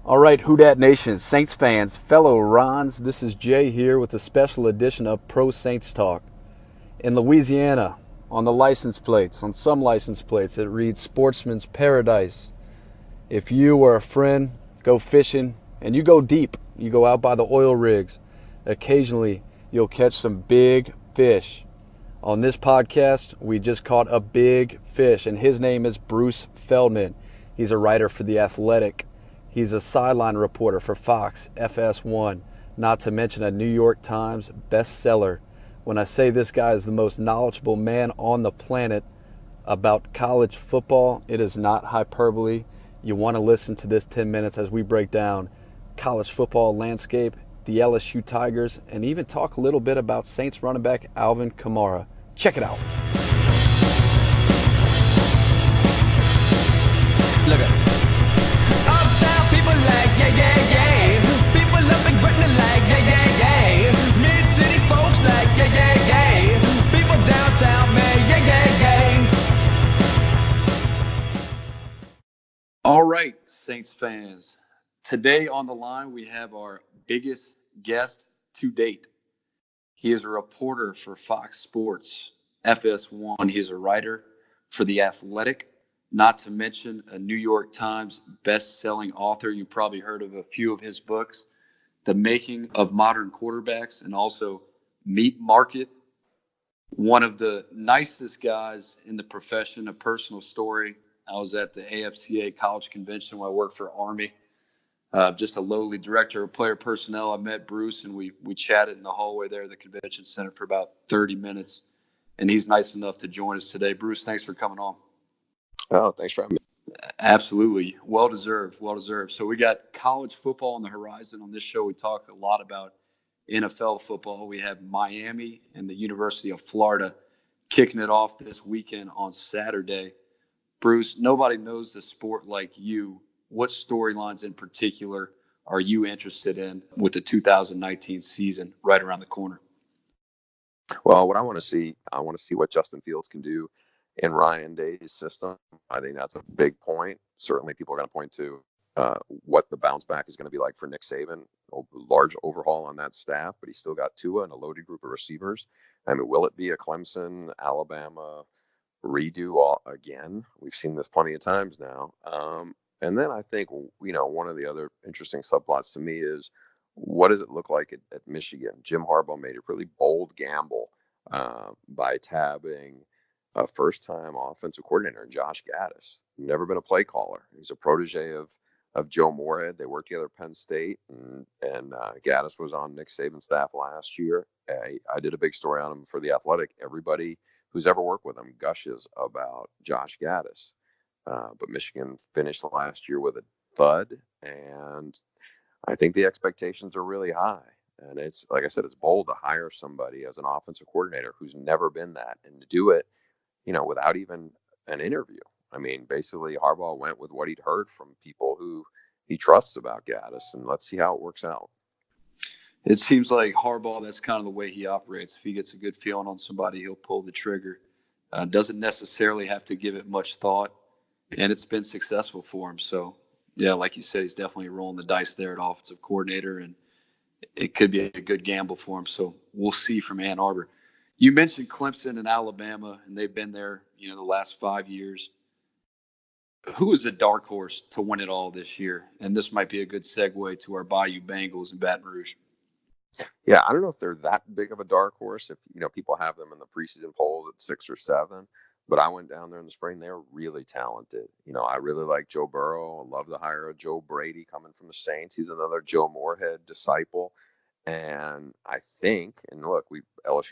All right, Who Dat Nation, Saints fans, fellow Rons, this is Jay here with a special edition of Pro Saints Talk. In Louisiana, on the license plates, on some license plates, it reads Sportsman's Paradise. If you or a friend go fishing and you go deep, you go out by the oil rigs, occasionally you'll catch some big fish. On this podcast, we just caught a big fish, and his name is Bruce Feldman. He's a writer for The Athletic. He's a sideline reporter for Fox, FS1, not to mention a New York Times bestseller. When I say this guy is the most knowledgeable man on the planet about college football, it is not hyperbole. You want to listen to this 10 minutes as we break down college football landscape, the LSU Tigers, and even talk a little bit about Saints running back Alvin Kamara. Check it out. Look at it. Uptown people like, yeah, yeah, yeah. People up in Gretna like, yeah, yeah, yeah. Mid-city folks like, yeah, yeah, yeah. People downtown, man, yeah, yeah, yeah. All right, Saints fans. Today on the line, we have our biggest guest to date. He is a reporter for Fox Sports, FS1. He's a writer for The Athletic, not to mention a New York Times best-selling author. You probably heard of a few of his books, The Making of Modern Quarterbacks, and also Meat Market. One of the nicest guys in the profession, a personal story. I was at the AFCA college convention when I worked for Army. Just a lowly director of player personnel. I met Bruce and we chatted in the hallway there at the convention center for about 30 minutes. And he's nice enough to join us today. Bruce, thanks for coming on. Oh, thanks for having me. Absolutely. Well deserved. Well deserved. So we got college football on the horizon. On this show, we talk a lot about NFL football. We have Miami and the University of Florida kicking it off this weekend on Saturday. Bruce, nobody knows the sport like you. What storylines in particular are you interested in with the 2019 season right around the corner? Well, what I want to see what Justin Fields can do in Ryan Day's system. I think that's a big point. Certainly, people are going to point to what the bounce back is going to be like for Nick Saban. A large overhaul on that staff, but he's still got Tua and a loaded group of receivers. I mean, will it be a Clemson, Alabama redo all again? We've seen this plenty of times now. And then I think, one of the other interesting subplots to me is what does it look like at Michigan? Jim Harbaugh made a really bold gamble by tabbing a first-time offensive coordinator, Josh Gaddis. Never been a play caller. He's a protege of Joe Moorhead. They worked together at Penn State, and Gaddis was on Nick Saban's staff last year. I did a big story on him for The Athletic. Everybody who's ever worked with him gushes about Josh Gaddis. But Michigan finished last year with a thud, and I think the expectations are really high. And it's, like I said, it's bold to hire somebody as an offensive coordinator who's never been that, and to do it, without even an interview. I mean, basically, Harbaugh went with what he'd heard from people who he trusts about Gaddis, and let's see how it works out. It seems like Harbaugh, that's kind of the way he operates. If he gets a good feeling on somebody, he'll pull the trigger. Doesn't necessarily have to give it much thought, and it's been successful for him. So, yeah, like you said, he's definitely rolling the dice there at offensive coordinator, and it could be a good gamble for him. So we'll see from Ann Arbor. You mentioned Clemson and Alabama, and they've been there, the last 5 years. Who is a dark horse to win it all this year? And this might be a good segue to our Bayou Bengals in Baton Rouge. Yeah, I don't know if they're that big of a dark horse. If people have them in the preseason polls at 6 or 7, but I went down there in the spring. They're really talented. I really like Joe Burrow. I love the hire of Joe Brady coming from the Saints. He's another Joe Moorhead disciple. And I think, and look, college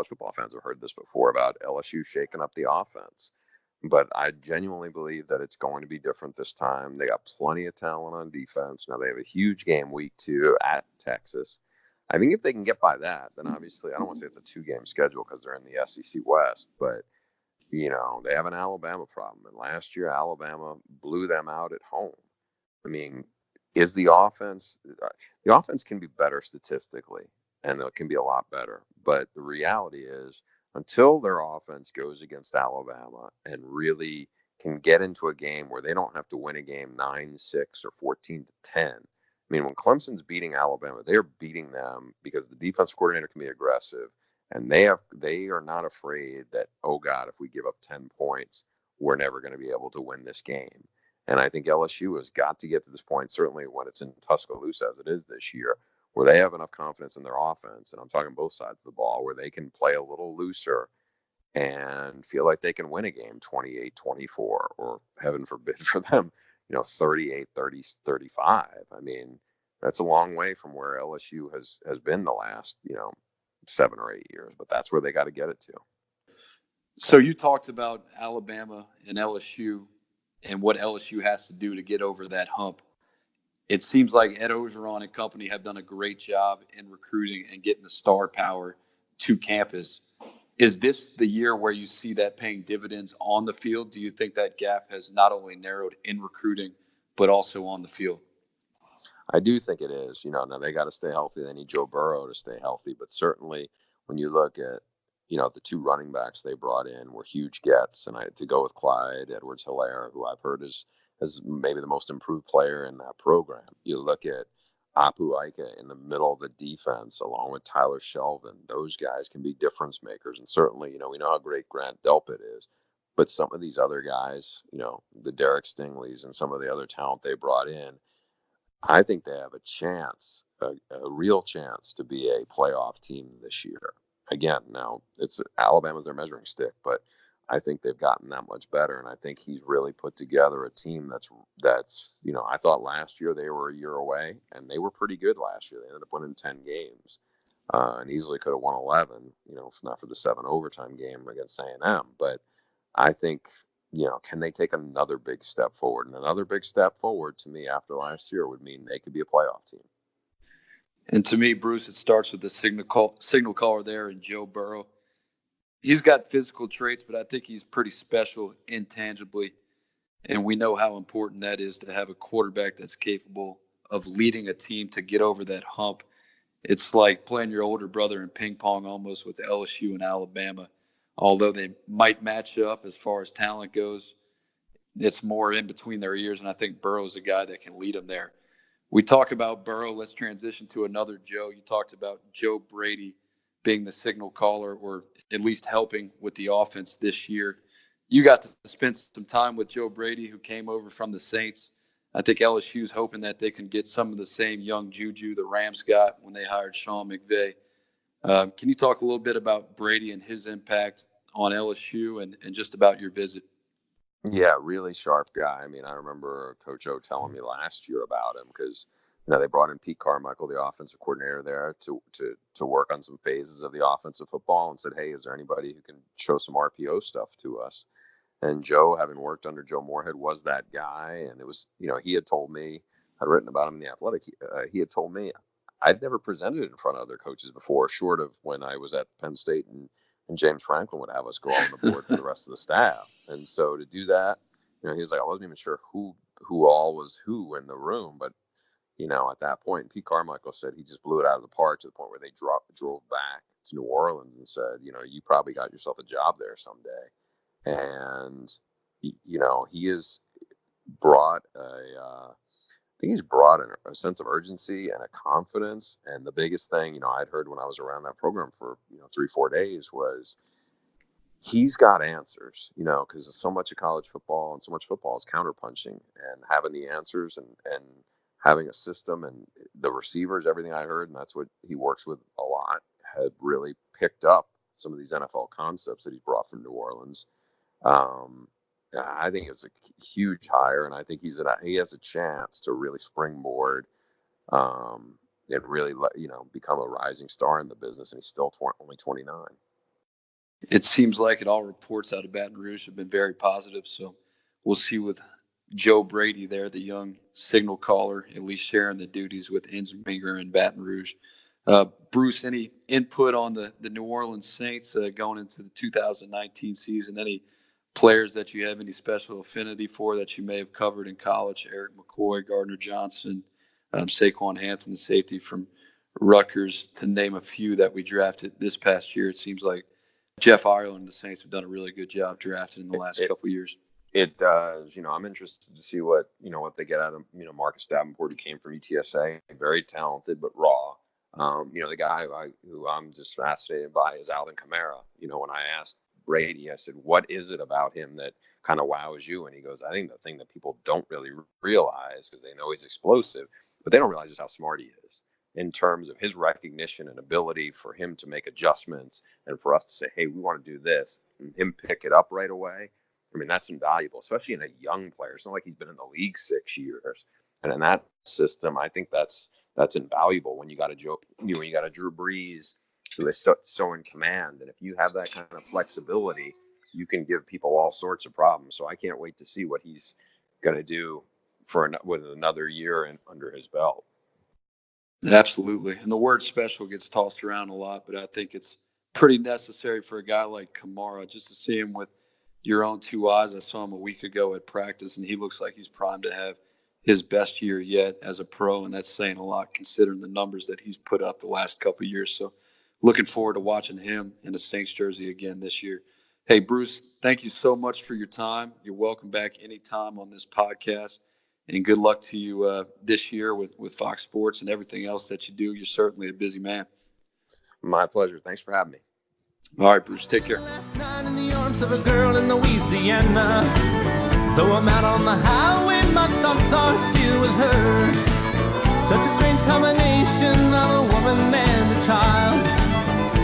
football fans have heard this before about LSU shaking up the offense. But I genuinely believe that it's going to be different this time. They got plenty of talent on defense. Now they have a huge game week 2 at Texas. I think if they can get by that, then obviously I don't want to say it's a 2-game schedule because they're in the SEC West, but they have an Alabama problem. And last year, Alabama blew them out at home. I mean, is the offense can be better statistically, and it can be a lot better. But the reality is, until their offense goes against Alabama and really can get into a game where they don't have to win a game 9-6 or 14-10. I mean, when Clemson's beating Alabama, they're beating them because the defense coordinator can be aggressive, and they are not afraid that, oh God, if we give up 10 points, we're never going to be able to win this game. And I think LSU has got to get to this point, certainly when it's in Tuscaloosa as it is this year, where they have enough confidence in their offense, and I'm talking both sides of the ball, where they can play a little looser and feel like they can win a game 28-24, or heaven forbid for them, 38-30, 35. I mean, that's a long way from where LSU has been the last, 7 or 8 years, but that's where they got to get it to. So you talked about Alabama and LSU and what LSU has to do to get over that hump. It seems like Ed Ogeron and company have done a great job in recruiting and getting the star power to campus. Is this the year where you see that paying dividends on the field? Do you think that gap has not only narrowed in recruiting, but also on the field? I do think it is. Now they got to stay healthy. They need Joe Burrow to stay healthy. But certainly when you look at, the 2 running backs they brought in were huge gets. And I had to go with Clyde Edwards-Helaire, who I've heard is maybe the most improved player in that program. You look at Apu Ika in the middle of the defense, along with Tyler Shelvin. Those guys can be difference makers. And certainly, we know how great Grant Delpit is. But some of these other guys, the Derek Stingleys and some of the other talent they brought in, I think they have a chance, a real chance to be a playoff team this year. Again, now it's Alabama's their measuring stick, but I think they've gotten that much better, and I think he's really put together a team that's. I thought last year they were a year away, and they were pretty good last year. They ended up winning 10 games, and easily could have won 11. If not for the 7 overtime game against A&M, but I think. Can they take another big step forward? And another big step forward to me after last year would mean they could be a playoff team. And to me, Bruce, it starts with the signal caller there and Joe Burrow. He's got physical traits, but I think he's pretty special intangibly. And we know how important that is to have a quarterback that's capable of leading a team to get over that hump. It's like playing your older brother in ping pong almost with LSU and Alabama. Although they might match up as far as talent goes, it's more in between their ears, and I think Burrow's a guy that can lead them there. We talk about Burrow. Let's transition to another Joe. You talked about Joe Brady being the signal caller, or at least helping with the offense this year. You got to spend some time with Joe Brady, who came over from the Saints. I think LSU's hoping that they can get some of the same young juju the Rams got when they hired Sean McVay. Can you talk a little bit about Brady and his impact on LSU and just about your visit? Yeah, really sharp guy. I mean, I remember Coach O telling me last year about him because they brought in Pete Carmichael, the offensive coordinator there, to work on some phases of the offensive football, and said, "Hey, is there anybody who can show some RPO stuff to us?" And Joe, having worked under Joe Moorhead, was that guy. And it was, he had told me, I'd written about him in The Athletic. He had told me I'd never presented in front of other coaches before, short of when I was at Penn State and James Franklin would have us go on the board for the rest of the staff. And so to do that, he was like, I wasn't even sure who all was who in the room. But, at that point, Pete Carmichael said he just blew it out of the park to the point where they drove back to New Orleans and said, you probably got yourself a job there someday. And, he has brought I think he's brought a sense of urgency and a confidence. And the biggest thing, I'd heard when I was around that program for, 3-4 days was he's got answers, because so much of college football and so much football is counterpunching, and having the answers and having a system and the receivers, everything I heard, and that's what he works with a lot, had really picked up some of these NFL concepts that he's brought from New Orleans. I think it's a huge hire, and I think he has a chance to really springboard and really become a rising star in the business. And he's still only 29. It seems like all reports out of Baton Rouge have been very positive. So we'll see with Joe Brady there, the young signal caller, at least sharing the duties with Ensminger and Baton Rouge. Bruce, any input on the New Orleans Saints going into the 2019 season? Any players that you have any special affinity for that you may have covered in college? Eric McCoy, Gardner Johnson, Saquon Hampton, the safety from Rutgers, to name a few that we drafted this past year. It seems like Jeff Ireland and the Saints have done a really good job drafting in the last couple of years. It does. I'm interested to see what they get out of, Marcus Davenport, who came from UTSA, very talented, but raw. The guy who I'm just fascinated by is Alvin Kamara. When I asked Brady, I said, what is it about him that kind of wows you? And he goes, I think the thing that people don't really realize, because they know he's explosive, but they don't realize just how smart he is in terms of his recognition and ability for him to make adjustments and for us to say, hey, we want to do this, and him pick it up right away. I mean, that's invaluable, especially in a young player. It's not like he's been in the league 6 years. And in that system, I think that's invaluable when you got a Drew Brees who is so in command. And if you have that kind of flexibility, you can give people all sorts of problems. So I can't wait to see what he's going to do with another year under his belt. Absolutely. And the word special gets tossed around a lot, but I think it's pretty necessary for a guy like Kamara just to see him with your own two eyes. I saw him a week ago at practice, and he looks like he's primed to have his best year yet as a pro, and that's saying a lot considering the numbers that he's put up the last couple of years. So looking forward to watching him in a Saints jersey again this year. Hey, Bruce, thank you so much for your time. You're welcome back anytime on this podcast, and good luck to you this year with Fox Sports and everything else that you do. You're certainly a busy man. My pleasure. Thanks for having me. All right, Bruce, take care. Last night in the arms of a girl in Louisiana. Though I'm out on the highway, my thoughts are still with her. Such a strange combination of a woman and a child.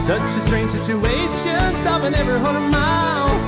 Such a strange situation, stopping every 100 miles.